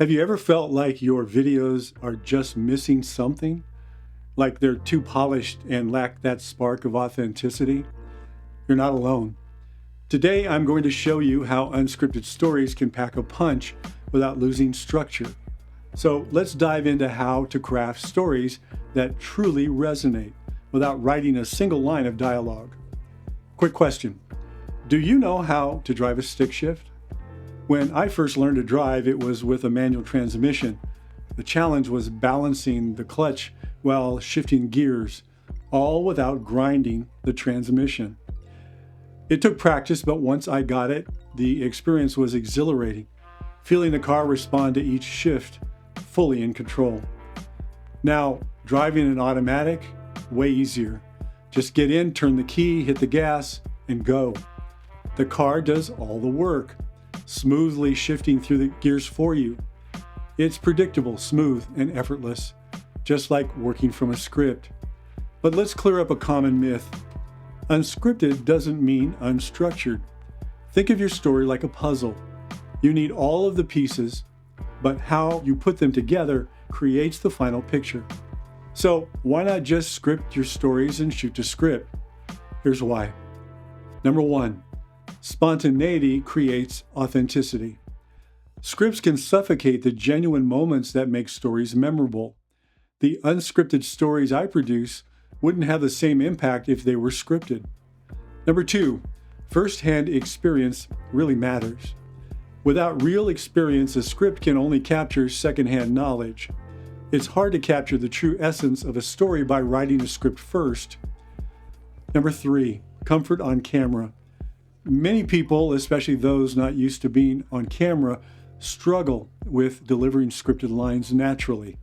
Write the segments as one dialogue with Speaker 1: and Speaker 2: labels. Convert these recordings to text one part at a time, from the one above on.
Speaker 1: Have you ever felt like your videos are just missing something? Like they're too polished and lack that spark of authenticity? You're not alone. Today, I'm going to show you how unscripted stories can pack a punch without losing structure. So let's dive into how to craft stories that truly resonate without writing a single line of dialogue. Quick question. Do you know how to drive a stick shift? When I first learned to drive, it was with a manual transmission. The challenge was balancing the clutch while shifting gears, all without grinding the transmission. It took practice, but once I got it, the experience was exhilarating, feeling the car respond to each shift, fully in control. Now, driving an automatic, way easier. Just get in, turn the key, hit the gas, and go. The car does all the work, smoothly shifting through the gears for you. It's predictable, smooth, and effortless, just like working from a script. But let's clear up a common myth. Unscripted doesn't mean unstructured. Think of your story like a puzzle. You need all of the pieces, but how you put them together creates the final picture. So why not just script your stories and shoot to script? Here's why. Number one, spontaneity creates authenticity. Scripts can suffocate the genuine moments that make stories memorable. The unscripted stories I produce wouldn't have the same impact if they were scripted. Number two, first-hand experience really matters. Without real experience, a script can only capture second-hand knowledge. It's hard to capture the true essence of a story by writing a script first. Number three, comfort on camera. Many people, especially those not used to being on camera, struggle with delivering scripted lines naturally.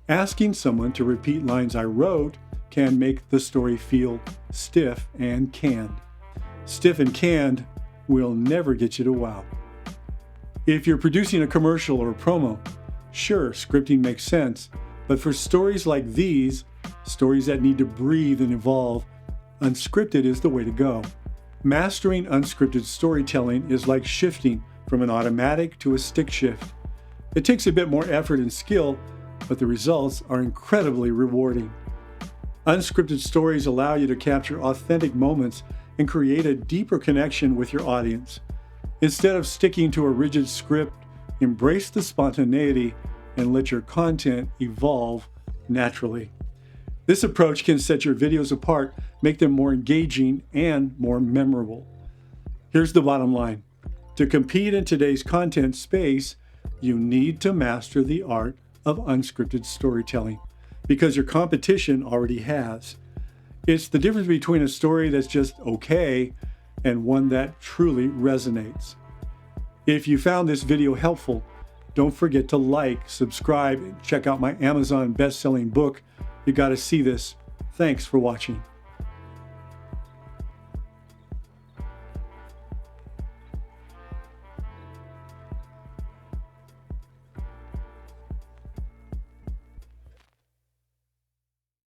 Speaker 1: Asking someone to repeat lines I wrote can make the story feel stiff and canned. Stiff and canned will never get you to wow. If you're producing a commercial or a promo, sure, scripting makes sense, but for stories like these, stories that need to breathe and evolve, unscripted is the way to go. Mastering unscripted storytelling is like shifting from an automatic to a stick shift. It takes a bit more effort and skill, but the results are incredibly rewarding. Unscripted stories allow you to capture authentic moments and create a deeper connection with your audience. Instead of sticking to a rigid script, embrace the spontaneity and let your content evolve naturally. This approach can set your videos apart, make them more engaging and more memorable. Here's the bottom line. To compete in today's content space, you need to master the art of unscripted storytelling because your competition already has. It's the difference between a story that's just okay and one that truly resonates. If you found this video helpful, don't forget to like, subscribe, and check out my Amazon best-selling book, You Gotta See This. Thanks for watching.